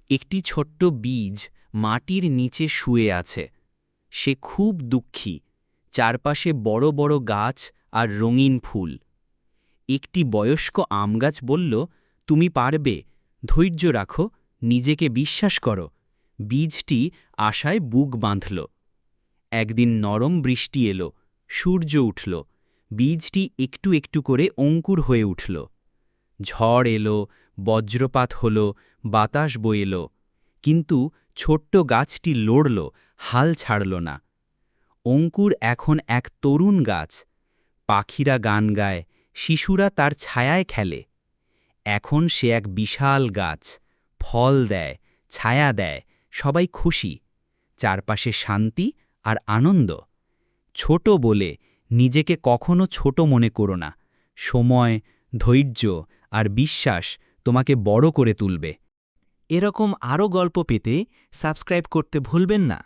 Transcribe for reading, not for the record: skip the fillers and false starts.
একটি ছোট্ট বীজ মাটির নিচে শুয়ে আছে। সে খুব দুঃখী, চারপাশে বড় বড় গাছ আর রঙিন ফুল। একটি বয়স্ক আমগাছ বলল, তুমি পারবে, ধৈর্য রাখো, নিজেকে বিশ্বাস করো। বীজটি আশায় বুক বাঁধল। একদিন নরম বৃষ্টি এলো, সূর্য উঠল, বীজটি একটু একটু করে অঙ্কুর হয়ে উঠল। ঝড় এলো, বজ্রপাত হল, বাতাস বয়ে এলো, কিন্তু ছোট্ট গাছটি লড়ল, হাল ছাড়ল না। অঙ্কুর এখন এক তরুণ গাছ। পাখিরা গান গায়, শিশুরা তার ছায়ায় খেলে। এখন সে এক বিশাল গাছ, ফল দেয়, ছায়া দেয়, সবাই খুশি। চারপাশে শান্তি আর আনন্দ। ছোট বলে নিজেকে কখনো ছোট মনে করো না। সময়, ধৈর্য আর বিশ্বাস তোমাকে বড় করে তুলবে। এরকম আরও গল্প পেতে সাবস্ক্রাইব করতে ভুলবেন না।